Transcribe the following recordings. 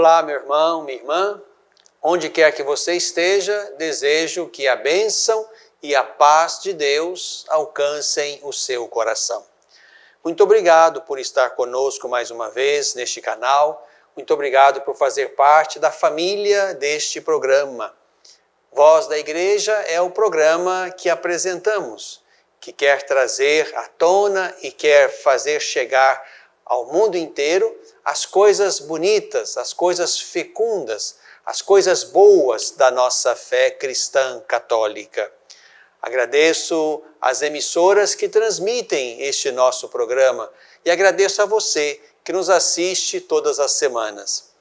Olá, meu irmão, minha irmã. Onde quer que você esteja, desejo que a bênção e a paz de Deus alcancem o seu coração. Muito obrigado por estar conosco mais uma vez neste canal. Muito obrigado por fazer parte da família deste programa. Voz da Igreja é o programa que apresentamos, que quer trazer à tona e quer fazer chegar ao mundo inteiro as coisas bonitas, as coisas fecundas, as coisas boas da nossa fé cristã católica. Agradeço às emissoras que transmitem este nosso programa e agradeço a você que nos assiste todas as semanas.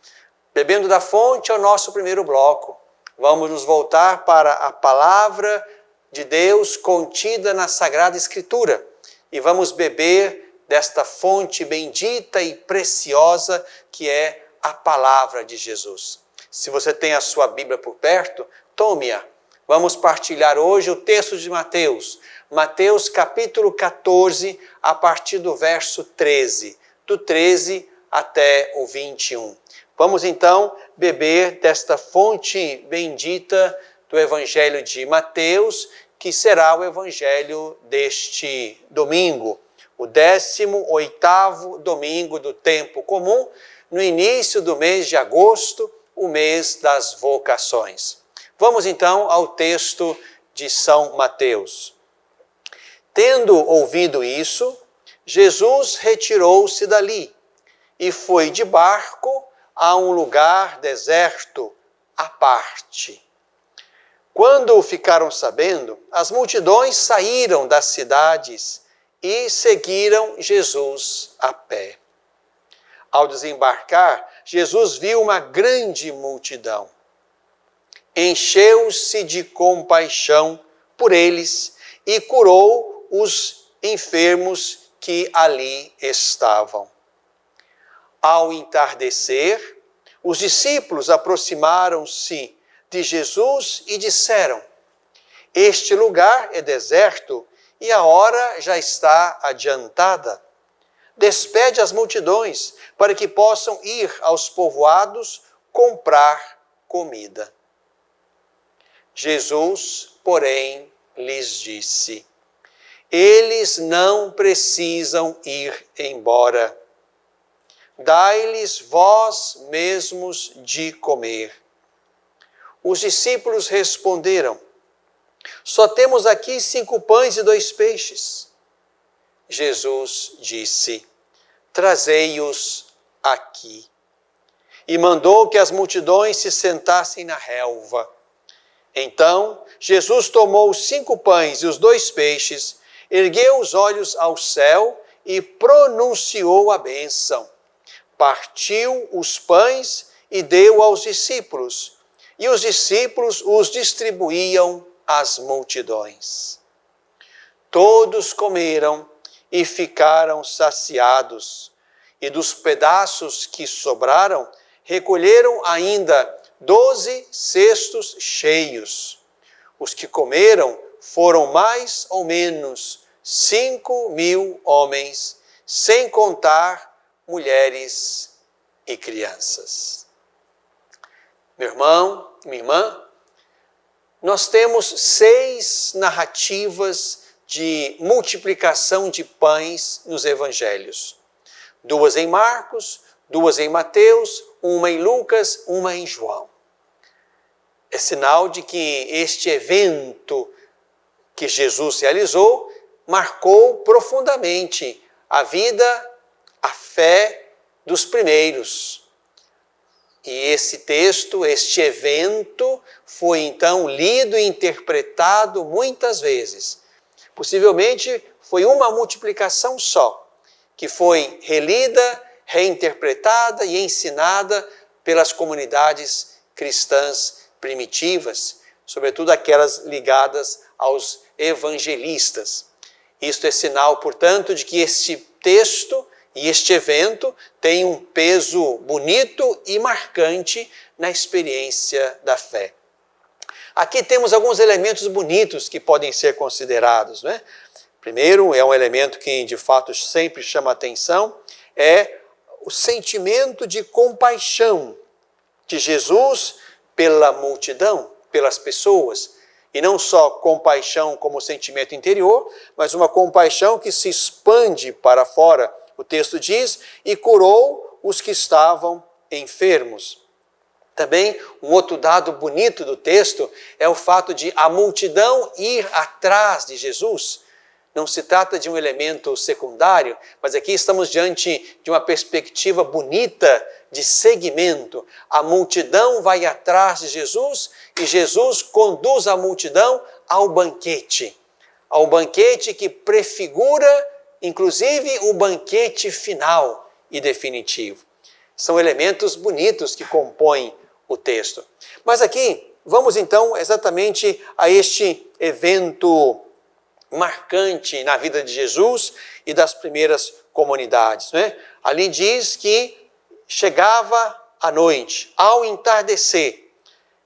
Bebendo da fonte é o nosso primeiro bloco. Vamos nos voltar para a palavra de Deus contida na Sagrada Escritura e vamos beber desta fonte bendita e preciosa que é a palavra de Jesus. Se você tem a sua Bíblia por perto, tome-a. Vamos partilhar hoje o texto de Mateus. Mateus capítulo 14, a partir do verso 13. Do 13 até o 21. Vamos então beber desta fonte bendita do Evangelho de Mateus, que será o Evangelho deste domingo, o 18º domingo do tempo comum, no início do mês de agosto, o mês das vocações. Vamos então ao texto de São Mateus. Tendo ouvido isso, Jesus retirou-se dali e foi de barco a um lugar deserto à parte. Quando ficaram sabendo, as multidões saíram das cidades e seguiram Jesus a pé. Ao desembarcar, Jesus viu uma grande multidão. Encheu-se de compaixão por eles e curou os enfermos que ali estavam. Ao entardecer, os discípulos aproximaram-se de Jesus e disseram: Este lugar é deserto e a hora já está adiantada. Despede as multidões para que possam ir aos povoados comprar comida. Jesus, porém, lhes disse: Eles não precisam ir embora. Dai-lhes vós mesmos de comer. Os discípulos responderam: Só temos aqui 5 pães e 2 peixes. Jesus disse: Trazei-os aqui. E mandou que as multidões se sentassem na relva. Então, Jesus tomou os 5 pães e os 2 peixes, ergueu os olhos ao céu e pronunciou a bênção. Partiu os pães e deu aos discípulos, e os discípulos os distribuíam às multidões. Todos comeram e ficaram saciados, e dos pedaços que sobraram, recolheram ainda 12 cestos cheios. Os que comeram foram mais ou menos 5.000 homens, sem contar mulheres e crianças. Meu irmão, minha irmã, nós temos 6 narrativas de multiplicação de pães nos evangelhos. 2 em Marcos, 2 em Mateus, 1 em Lucas, 1 em João. É sinal de que este evento que Jesus realizou marcou profundamente a vida, a fé dos primeiros. E esse texto, este evento, foi então lido e interpretado muitas vezes. Possivelmente foi uma multiplicação só, que foi relida, reinterpretada e ensinada pelas comunidades cristãs primitivas, sobretudo aquelas ligadas aos evangelistas. Isto é sinal, portanto, de que este texto e este evento tem um peso bonito e marcante na experiência da fé. Aqui temos alguns elementos bonitos que podem ser considerados, né? Primeiro, é um elemento que de fato sempre chama atenção, é o sentimento de compaixão de Jesus pela multidão, pelas pessoas. E não só compaixão como sentimento interior, mas uma compaixão que se expande para fora. O texto diz, e curou os que estavam enfermos. Também um outro dado bonito do texto é o fato de a multidão ir atrás de Jesus. Não se trata de um elemento secundário, mas aqui estamos diante de uma perspectiva bonita de seguimento. A multidão vai atrás de Jesus e Jesus conduz a multidão ao banquete que prefigura, inclusive, o banquete final e definitivo. São elementos bonitos que compõem o texto. Mas aqui, vamos então exatamente a este evento marcante na vida de Jesus e das primeiras comunidades, né? Ali diz que chegava a noite, ao entardecer.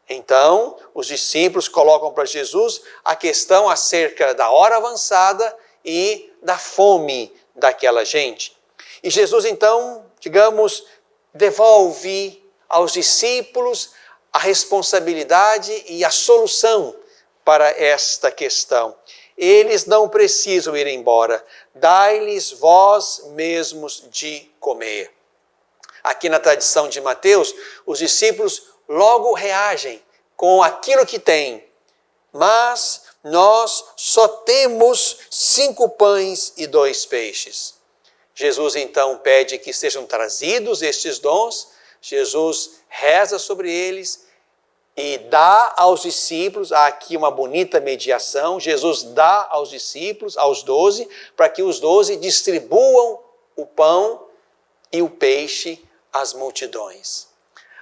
Então, os discípulos colocam para Jesus a questão acerca da hora avançada e da fome daquela gente. E Jesus, então, digamos, devolve aos discípulos a responsabilidade e a solução para esta questão. Eles não precisam ir embora. Dai-lhes vós mesmos de comer. Aqui na tradição de Mateus, os discípulos logo reagem com aquilo que têm. Mas nós só temos 5 pães e 2 peixes. Jesus então pede que sejam trazidos estes dons. Jesus reza sobre eles e dá aos discípulos, há aqui uma bonita mediação, Jesus dá aos discípulos, aos 12, para que os 12 distribuam o pão e o peixe às multidões.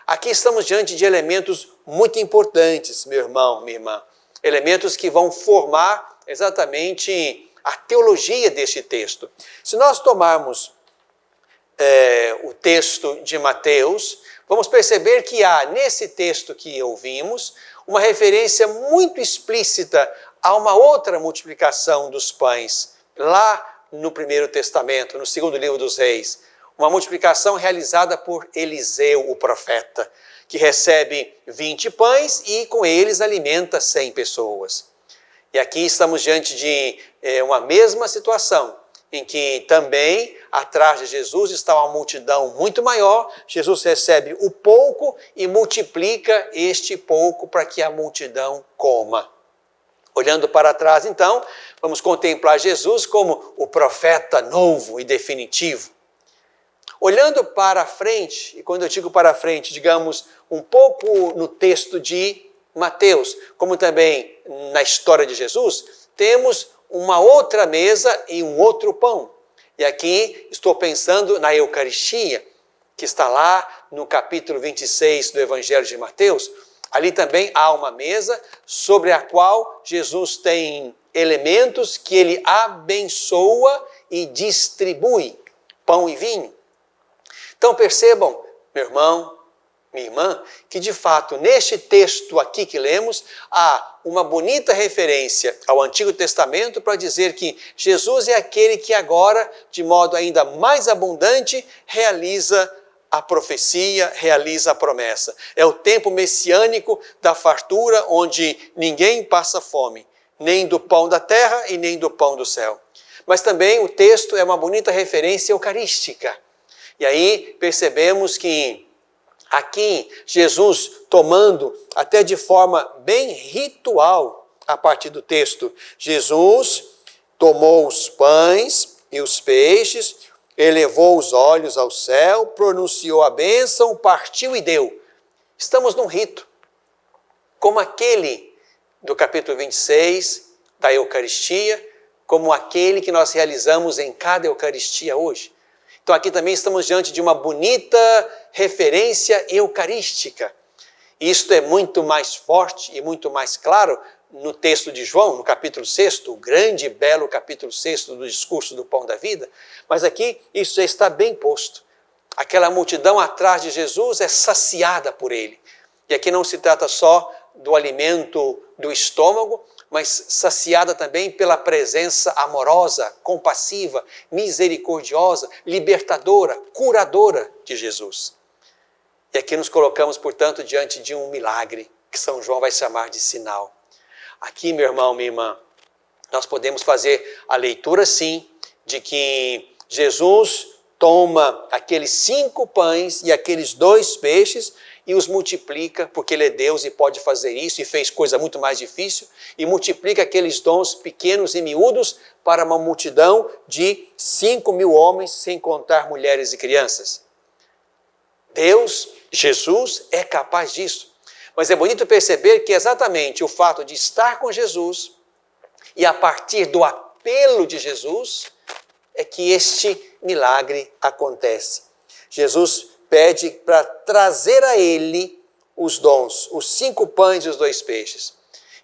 Aqui estamos diante de elementos muito importantes, meu irmão, minha irmã. Elementos que vão formar exatamente a teologia deste texto. Se nós tomarmos o texto de Mateus, vamos perceber que há nesse texto que ouvimos uma referência muito explícita a uma outra multiplicação dos pães, lá no Primeiro Testamento, no segundo livro dos Reis. Uma multiplicação realizada por Eliseu, o profeta, que recebe 20 pães e com eles alimenta 100 pessoas. E aqui estamos diante de uma mesma situação, em que também atrás de Jesus está uma multidão muito maior. Jesus recebe o pouco e multiplica este pouco para que a multidão coma. Olhando para trás, então, vamos contemplar Jesus como o profeta novo e definitivo. Olhando para frente, e quando eu digo para frente, digamos, um pouco no texto de Mateus, como também na história de Jesus, temos uma outra mesa e um outro pão. E aqui estou pensando na Eucaristia, que está lá no capítulo 26 do Evangelho de Mateus. Ali também há uma mesa sobre a qual Jesus tem elementos que ele abençoa e distribui, pão e vinho. Então percebam, meu irmão, minha irmã, que de fato neste texto aqui que lemos, há uma bonita referência ao Antigo Testamento para dizer que Jesus é aquele que agora, de modo ainda mais abundante, realiza a profecia, realiza a promessa. É o tempo messiânico da fartura, onde ninguém passa fome, nem do pão da terra e nem do pão do céu. Mas também o texto é uma bonita referência eucarística. E aí percebemos que aqui, Jesus tomando até de forma bem ritual, a partir do texto, Jesus tomou os pães e os peixes, elevou os olhos ao céu, pronunciou a bênção, partiu e deu. Estamos num rito, como aquele do capítulo 26 da Eucaristia, como aquele que nós realizamos em cada Eucaristia hoje. Então aqui também estamos diante de uma bonita referência eucarística. Isto é muito mais forte e muito mais claro no texto de João, no capítulo 6, o grande e belo capítulo 6 do discurso do pão da vida. Mas aqui isso já está bem posto. Aquela multidão atrás de Jesus é saciada por ele. E aqui não se trata só do alimento do estômago, mas saciada também pela presença amorosa, compassiva, misericordiosa, libertadora, curadora de Jesus. E aqui nos colocamos, portanto, diante de um milagre, que São João vai chamar de sinal. Aqui, meu irmão, minha irmã, nós podemos fazer a leitura, sim, de que Jesus toma aqueles 5 pães e aqueles 2 peixes e os multiplica, porque Ele é Deus e pode fazer isso, e fez coisa muito mais difícil, e multiplica aqueles dons pequenos e miúdos para uma multidão de 5.000 homens, sem contar mulheres e crianças. Deus, Jesus, é capaz disso. Mas é bonito perceber que exatamente o fato de estar com Jesus e a partir do apelo de Jesus é que este milagre acontece. Jesus pede para trazer a Ele os dons, os 5 pães e os 2 peixes.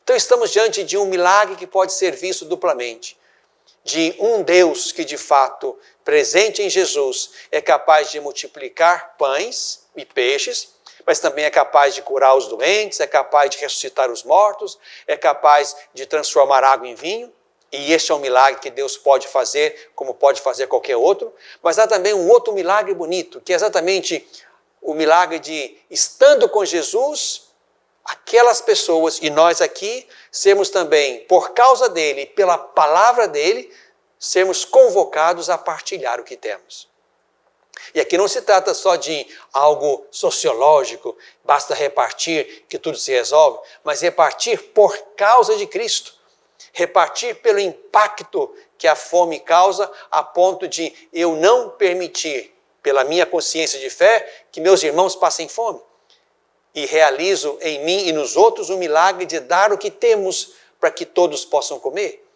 Então estamos diante de um milagre que pode ser visto duplamente. De um Deus que de fato, presente em Jesus, é capaz de multiplicar pães e peixes, mas também é capaz de curar os doentes, é capaz de ressuscitar os mortos, é capaz de transformar água em vinho. E este é um milagre que Deus pode fazer, como pode fazer qualquer outro. Mas há também um outro milagre bonito, que é exatamente o milagre de, estando com Jesus, aquelas pessoas, e nós aqui, sermos também, por causa dele, pela palavra dele, sermos convocados a partilhar o que temos. E aqui não se trata só de algo sociológico, basta repartir que tudo se resolve, mas repartir por causa de Cristo. Repartir pelo impacto que a fome causa, a ponto de eu não permitir, pela minha consciência de fé, que meus irmãos passem fome. E realizo em mim e nos outros o milagre de dar o que temos para que todos possam comer.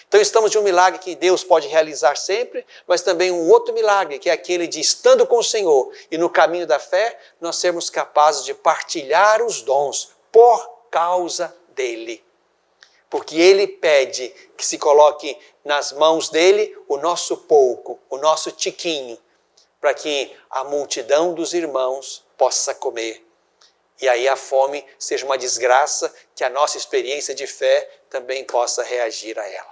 Então estamos de um milagre que Deus pode realizar sempre, mas também um outro milagre, que é aquele de, estando com o Senhor e no caminho da fé, nós sermos capazes de partilhar os dons por causa dele. Porque Ele pede que se coloque nas mãos dele o nosso pouco, o nosso tiquinho, para que a multidão dos irmãos possa comer. E aí a fome seja uma desgraça, que a nossa experiência de fé também possa reagir a ela.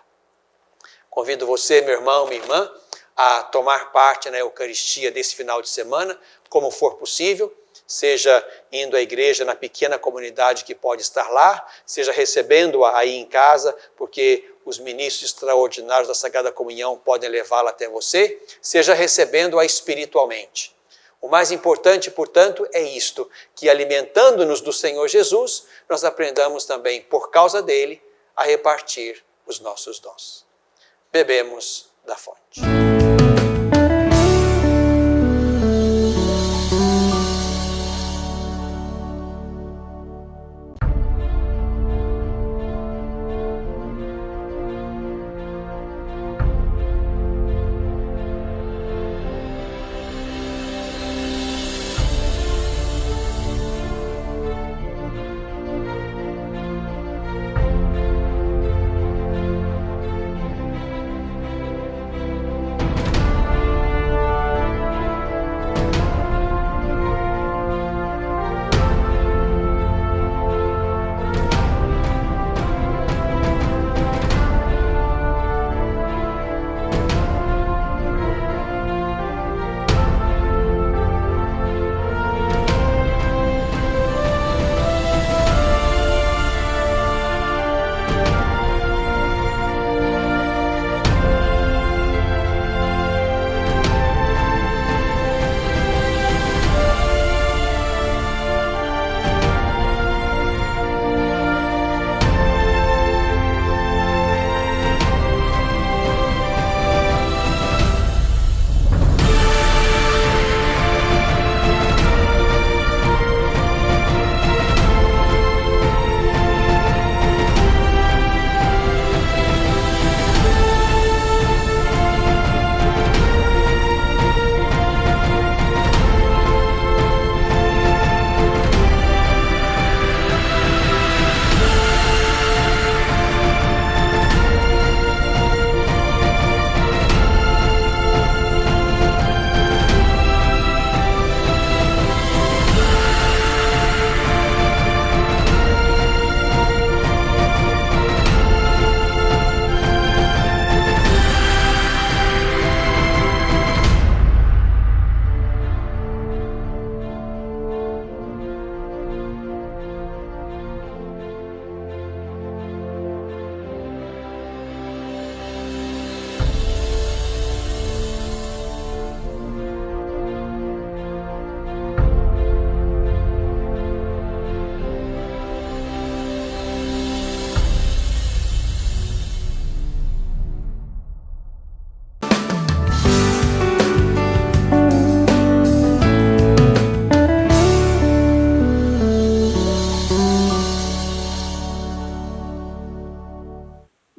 Convido você, meu irmão, minha irmã, a tomar parte na Eucaristia desse final de semana, como for possível, seja indo à igreja na pequena comunidade que pode estar lá, seja recebendo-a aí em casa, porque os ministros extraordinários da Sagrada Comunhão podem levá-la até você, seja recebendo-a espiritualmente. O mais importante, portanto, é isto, que alimentando-nos do Senhor Jesus, nós aprendamos também, por causa dele, a repartir os nossos dons. Bebemos da fonte.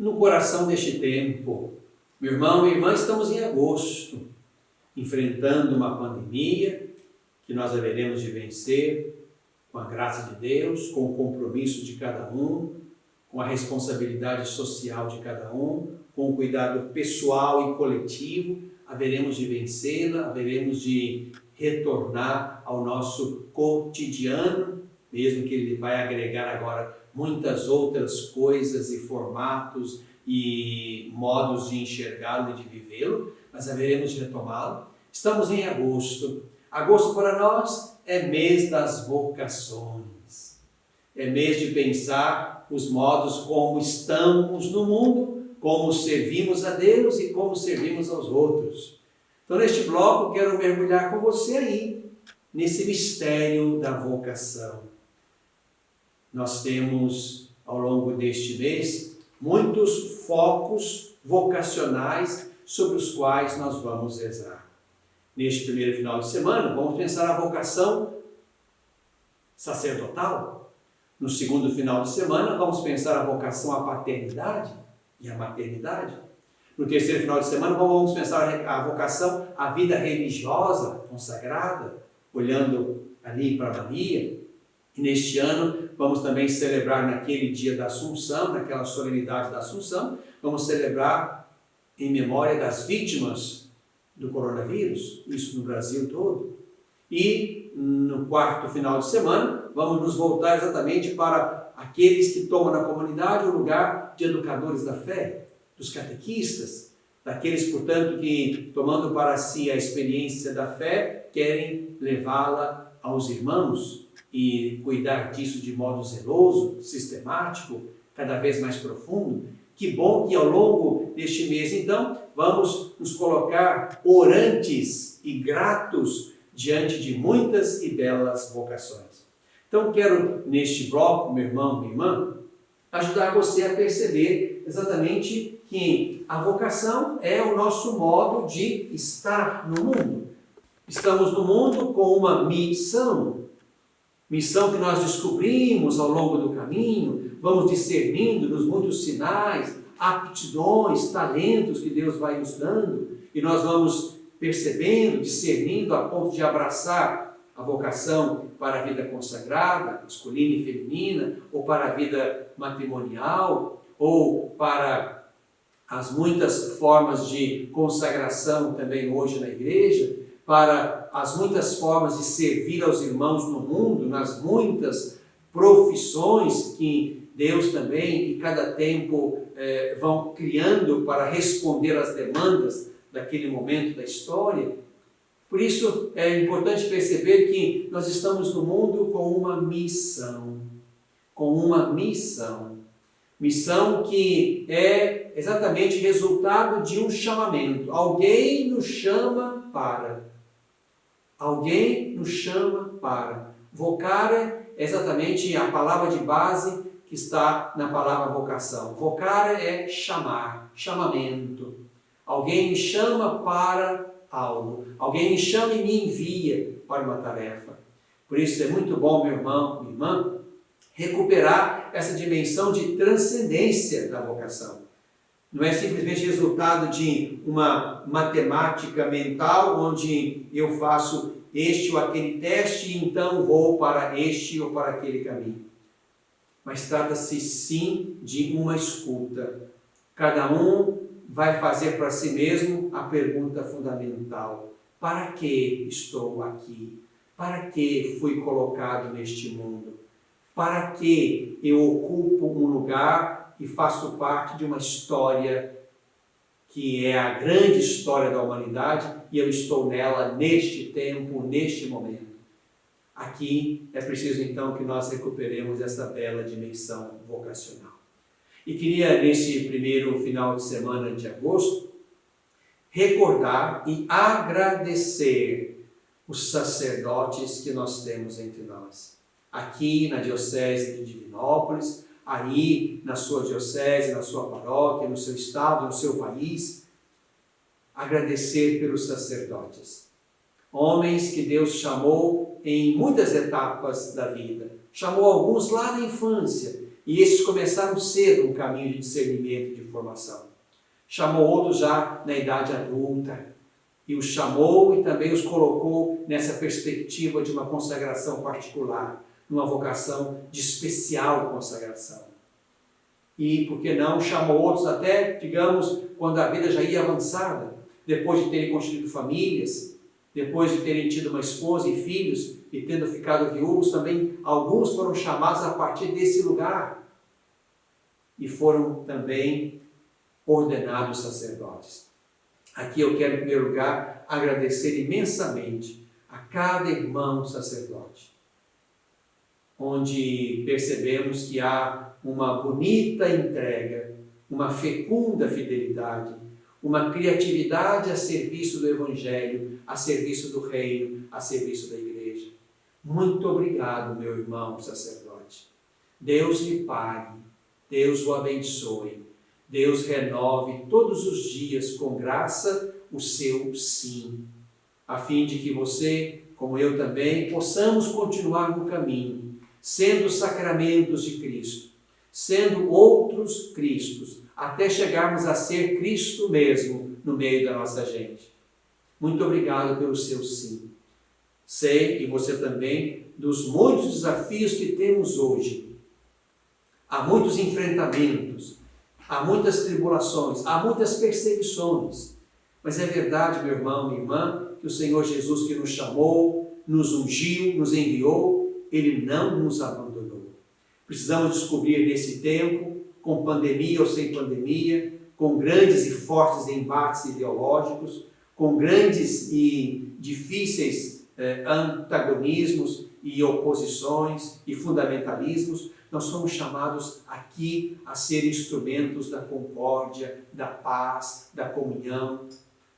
no coração deste tempo. Meu irmão, minha irmã, estamos em agosto, enfrentando uma pandemia que nós haveremos de vencer com a graça de Deus, com o compromisso de cada um, com a responsabilidade social de cada um, com o cuidado pessoal e coletivo, haveremos de vencê-la, haveremos de retornar ao nosso cotidiano, mesmo que ele vai agregar agora muitas outras coisas e formatos e modos de enxergá-lo e de vivê-lo, mas haveremos de retomá-lo. Estamos em agosto. Agosto para nós é mês das vocações. É mês de pensar os modos como estamos no mundo, como servimos a Deus e como servimos aos outros. Então, neste bloco, quero mergulhar com você aí, nesse mistério da vocação. Nós temos, ao longo deste mês, muitos focos vocacionais sobre os quais nós vamos rezar. Neste primeiro final de semana, vamos pensar a vocação sacerdotal. No segundo final de semana, vamos pensar a vocação à paternidade e à maternidade. No terceiro final de semana, vamos pensar a vocação à vida religiosa, consagrada, olhando ali para Maria. E neste ano, vamos também celebrar naquele dia da Assunção, naquela solenidade da Assunção, vamos celebrar em memória das vítimas do coronavírus, isso no Brasil todo. E no quarto final de semana, vamos nos voltar exatamente para aqueles que tomam na comunidade o lugar de educadores da fé, dos catequistas, daqueles, portanto, que, tomando para si a experiência da fé, querem levá-la aos irmãos e cuidar disso de modo zeloso, sistemático, cada vez mais profundo. Que bom que ao longo deste mês, então, vamos nos colocar orantes e gratos diante de muitas e belas vocações. Então, quero, neste bloco, meu irmão, minha irmã, ajudar você a perceber exatamente que a vocação é o nosso modo de estar no mundo. Estamos no mundo com uma missão que nós descobrimos ao longo do caminho, vamos discernindo nos muitos sinais, aptidões, talentos que Deus vai nos dando, e nós vamos percebendo, discernindo a ponto de abraçar a vocação para a vida consagrada, masculina e feminina, ou para a vida matrimonial, ou para as muitas formas de consagração também hoje na igreja, para as muitas formas de servir aos irmãos no mundo, nas muitas profissões que Deus também, em cada tempo, vão criando para responder às demandas daquele momento da história. Por isso, é importante perceber que nós estamos no mundo com uma missão. Com uma missão. Missão que é exatamente resultado de um chamamento. Alguém nos chama para. Alguém nos chama para. Vocare é exatamente a palavra de base que está na palavra vocação. Vocare é chamar, chamamento. Alguém me chama para algo. Alguém me chama e me envia para uma tarefa. Por isso é muito bom, meu irmão, minha irmã, recuperar essa dimensão de transcendência da vocação. Não é simplesmente resultado de uma matemática mental, onde eu faço este ou aquele teste e então vou para este ou para aquele caminho. Mas trata-se sim de uma escuta. Cada um vai fazer para si mesmo a pergunta fundamental: para que estou aqui? Para que fui colocado neste mundo? Para que eu ocupo um lugar e faço parte de uma história que é a grande história da humanidade e eu estou nela neste tempo, neste momento? Aqui é preciso então que nós recuperemos essa bela dimensão vocacional. E queria, nesse primeiro final de semana de agosto, recordar e agradecer os sacerdotes que nós temos entre nós. Aqui na Diocese de Divinópolis, aí na sua diocese, na sua paróquia, no seu estado, no seu país. Agradecer pelos sacerdotes. Homens que Deus chamou em muitas etapas da vida. Chamou alguns lá na infância E esses começaram cedo um caminho de discernimento e de formação. Chamou outros já na idade adulta. E os chamou e também os colocou nessa perspectiva de uma consagração particular, numa vocação de especial consagração. E, por que não, chamou outros até, digamos, quando a vida já ia avançada, depois de terem constituído famílias, depois de terem tido uma esposa e filhos e tendo ficado viúvos, também alguns foram chamados a partir desse lugar e foram também ordenados sacerdotes. Aqui eu quero, em primeiro lugar, agradecer imensamente a cada irmão sacerdote, onde percebemos que há uma bonita entrega, uma fecunda fidelidade, uma criatividade a serviço do Evangelho, a serviço do Reino, a serviço da Igreja. Muito obrigado, meu irmão sacerdote. Deus lhe pague, Deus o abençoe, Deus renove todos os dias com graça o seu sim, a fim de que você, como eu também, possamos continuar no caminho, sendo sacramentos de Cristo, sendo outros Cristos, até chegarmos a ser Cristo mesmo no meio da nossa gente. Muito obrigado pelo seu sim. Sei, e você também, dos muitos desafios que temos hoje. Há muitos enfrentamentos, há muitas tribulações, há muitas perseguições. Mas é verdade, meu irmão, minha irmã, que o Senhor Jesus que nos chamou, nos ungiu, nos enviou, Ele não nos abandonou. Precisamos descobrir nesse tempo, com pandemia ou sem pandemia, com grandes e fortes embates ideológicos, com grandes e difíceis antagonismos e oposições e fundamentalismos, nós somos chamados aqui a ser instrumentos da concórdia, da paz, da comunhão.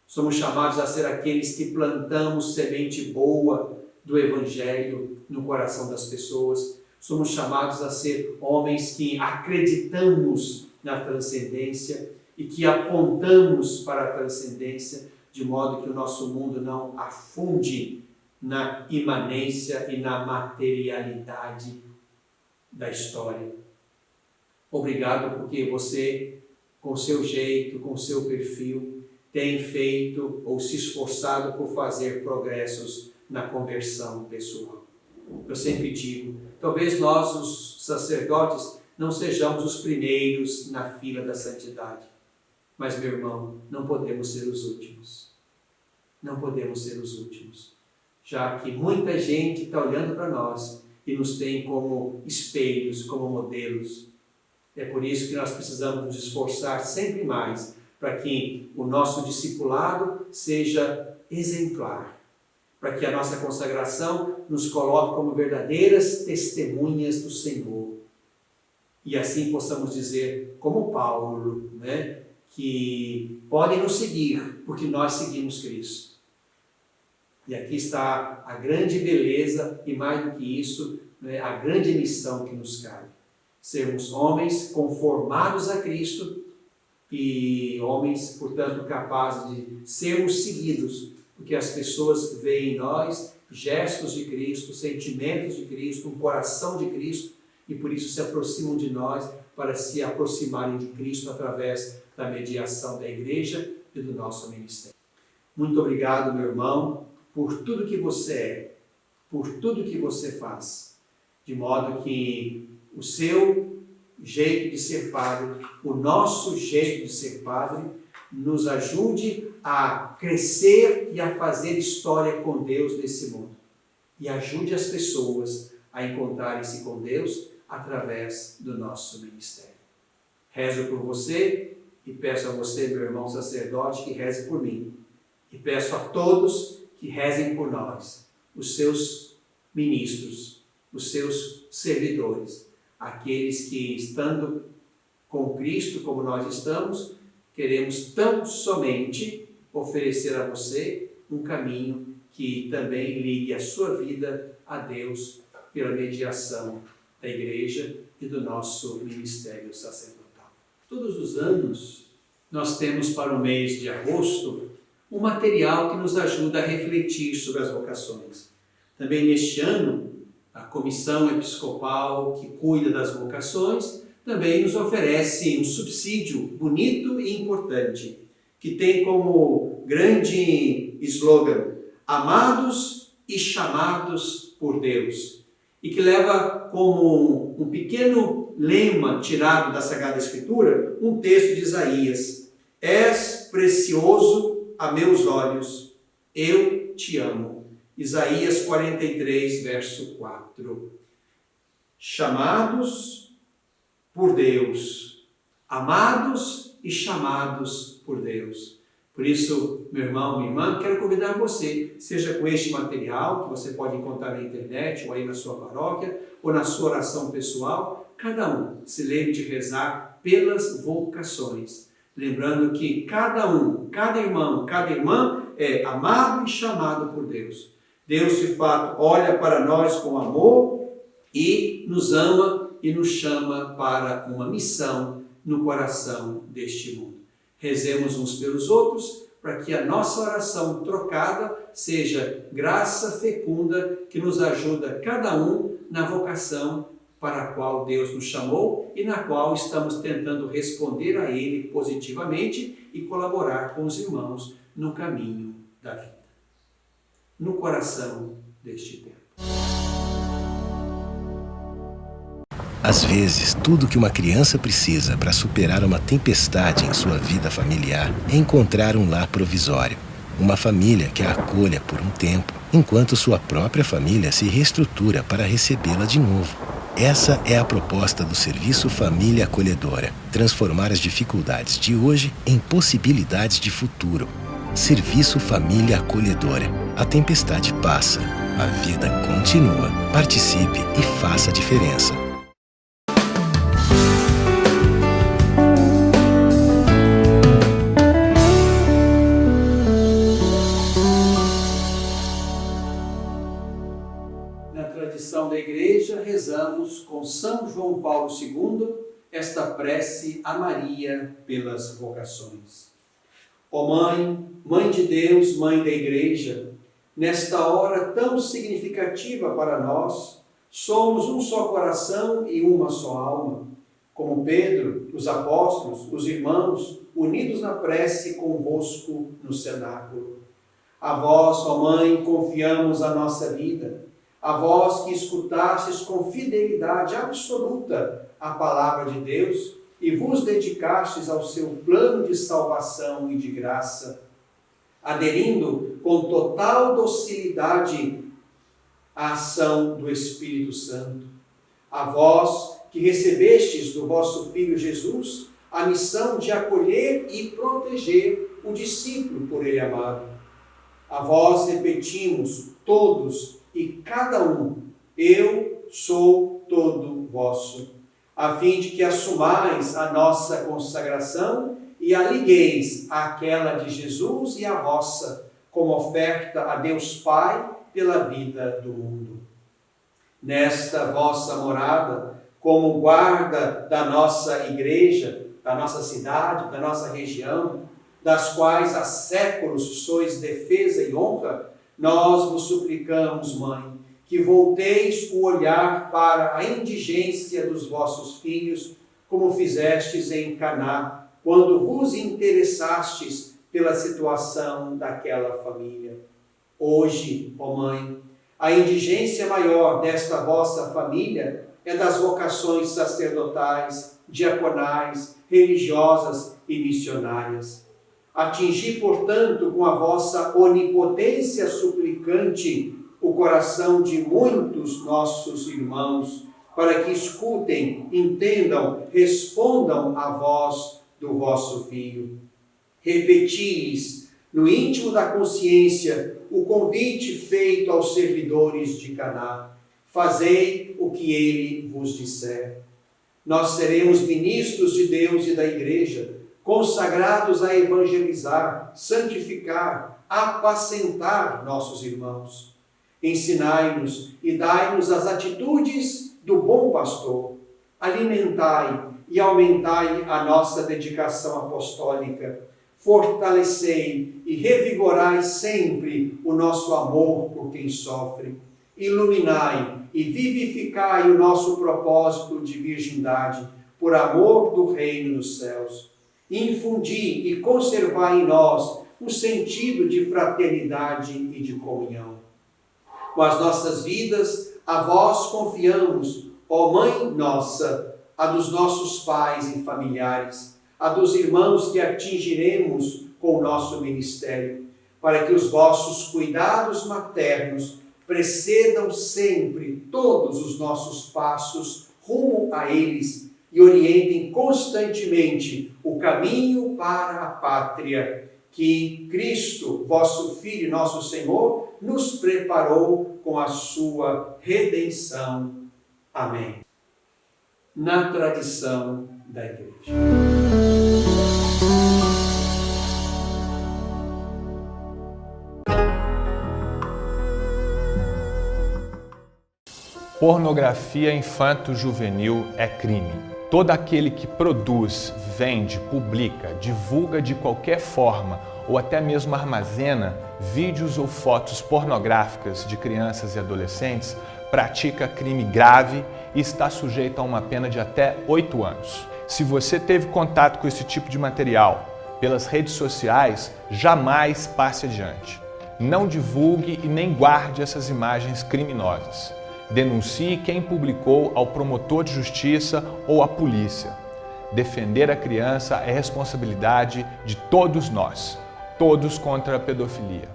Somos chamados a ser aqueles que plantamos semente boa do Evangelho no coração das pessoas. Somos chamados a ser homens que acreditamos na transcendência e que apontamos para a transcendência, de modo que o nosso mundo não afunde na imanência e na materialidade da história. Obrigado porque você, com seu jeito, com seu perfil, tem feito ou se esforçado por fazer progressos na conversão pessoal. Eu sempre digo, talvez nós, os sacerdotes, não sejamos os primeiros na fila da santidade. Mas, meu irmão, não podemos ser os últimos. Não podemos ser os últimos. Já que muita gente está olhando para nós e nos tem como espelhos, como modelos. É por isso que nós precisamos nos esforçar sempre mais para que o nosso discipulado seja exemplar, para que a nossa consagração nos coloque como verdadeiras testemunhas do Senhor. E assim possamos dizer, como Paulo, que podem nos seguir, porque nós seguimos Cristo. E aqui está a grande beleza e, mais do que isso, a grande missão que nos cabe. Sermos homens conformados a Cristo e homens, portanto, capazes de sermos seguidos, porque as pessoas veem em nós gestos de Cristo, sentimentos de Cristo, um coração de Cristo, e por isso se aproximam de nós para se aproximarem de Cristo através da mediação da Igreja e do nosso ministério. Muito obrigado, meu irmão, por tudo que você é, por tudo que você faz, de modo que o seu jeito de ser padre, o nosso jeito de ser padre, nos ajude a crescer e a fazer história com Deus nesse mundo. E ajude as pessoas a encontrarem-se com Deus através do nosso ministério. Rezo por você e peço a você, meu irmão sacerdote, que reze por mim. E peço a todos que rezem por nós, os seus ministros, os seus servidores, aqueles que, estando com Cristo como nós estamos, queremos tão somente oferecer a você um caminho que também ligue a sua vida a Deus pela mediação da Igreja e do nosso ministério sacerdotal. Todos os anos nós temos para o mês de agosto um material que nos ajuda a refletir sobre as vocações. Também neste ano, a Comissão Episcopal que cuida das vocações também nos oferece um subsídio bonito e importante, que tem como grande slogan: amados e chamados por Deus, e que leva como um pequeno lema tirado da Sagrada Escritura um texto de Isaías: és precioso a meus olhos, eu te amo. Isaías 43, verso 4. Chamados por Deus, amados e chamados por Deus. Por isso, meu irmão, minha irmã, quero convidar você, seja com este material que você pode encontrar na internet ou aí na sua paróquia ou na sua oração pessoal, cada um se lembre de rezar pelas vocações, lembrando que cada um, cada irmão, cada irmã é amado e chamado por Deus. Deus, de fato, olha para nós com amor e nos ama e nos chama para uma missão no coração deste mundo. Rezemos uns pelos outros para que a nossa oração trocada seja graça fecunda que nos ajuda cada um na vocação para a qual Deus nos chamou e na qual estamos tentando responder a Ele positivamente e colaborar com os irmãos no caminho da vida, no coração deste tempo. Às vezes, tudo que uma criança precisa para superar uma tempestade em sua vida familiar é encontrar um lar provisório, uma família que a acolha por um tempo, enquanto sua própria família se reestrutura para recebê-la de novo. Essa é a proposta do Serviço Família Acolhedora: transformar as dificuldades de hoje em possibilidades de futuro. Serviço Família Acolhedora. A tempestade passa, a vida continua. Participe e faça a diferença. Na tradição da Igreja, rezamos com São João Paulo II esta prece a Maria pelas vocações. Ó Mãe, Mãe de Deus, Mãe da Igreja, nesta hora tão significativa para nós, somos um só coração e uma só alma. Como Pedro, os apóstolos, os irmãos, unidos na prece convosco no cenáculo. A vós, ó Mãe, confiamos a nossa vida. A vós que escutastes com fidelidade absoluta a palavra de Deus e vos dedicastes ao seu plano de salvação e de graça, aderindo com total docilidade à ação do Espírito Santo. A vós que recebestes do vosso Filho Jesus a missão de acolher e proteger o discípulo por ele amado. A vós repetimos todos e cada um: eu sou todo vosso, a fim de que assumais a nossa consagração e a ligueis àquela de Jesus e a vossa, como oferta a Deus Pai pela vida do mundo. Nesta vossa morada, como guarda da nossa igreja, da nossa cidade, da nossa região, das quais há séculos sois defesa e honra, nós vos suplicamos, Mãe, que volteis o olhar para a indigência dos vossos filhos, como fizestes em Caná, quando vos interessastes pela situação daquela família. Hoje, ó Mãe, a indigência maior desta vossa família é das vocações sacerdotais, diaconais, religiosas e missionárias. Atingi, portanto, com a vossa onipotência suplicante o coração de muitos nossos irmãos, para que escutem, entendam, respondam à voz do vosso Filho. Repeti-lhes, no íntimo da consciência, o convite feito aos servidores de Caná: fazei o que ele vos disser. Nós seremos ministros de Deus e da Igreja, consagrados a evangelizar, santificar, apacentar nossos irmãos. Ensinai-nos e dai-nos as atitudes do bom pastor. Alimentai e aumentai a nossa dedicação apostólica. Fortalecei e revigorai sempre o nosso amor por quem sofre. Iluminai e vivificai o nosso propósito de virgindade, por amor do reino dos céus. Infundi e conservar em nós o sentido de fraternidade e de comunhão. Com as nossas vidas, a vós confiamos, ó Mãe nossa, a dos nossos pais e familiares, a dos irmãos que atingiremos com o nosso ministério, para que os vossos cuidados maternos precedam sempre todos os nossos passos rumo a eles e orientem constantemente o caminho para a pátria que Cristo, vosso Filho e nosso Senhor, nos preparou com a sua redenção. Amém. Na tradição da Igreja. Pornografia infanto-juvenil é crime. Todo aquele que produz, vende, publica, divulga de qualquer forma ou até mesmo armazena vídeos ou fotos pornográficas de crianças e adolescentes pratica crime grave e está sujeito a uma pena de até 8 anos. Se você teve contato com esse tipo de material pelas redes sociais, jamais passe adiante. Não divulgue e nem guarde essas imagens criminosas. Denuncie quem publicou ao promotor de justiça ou à polícia. Defender a criança é responsabilidade de todos nós, todos contra a pedofilia.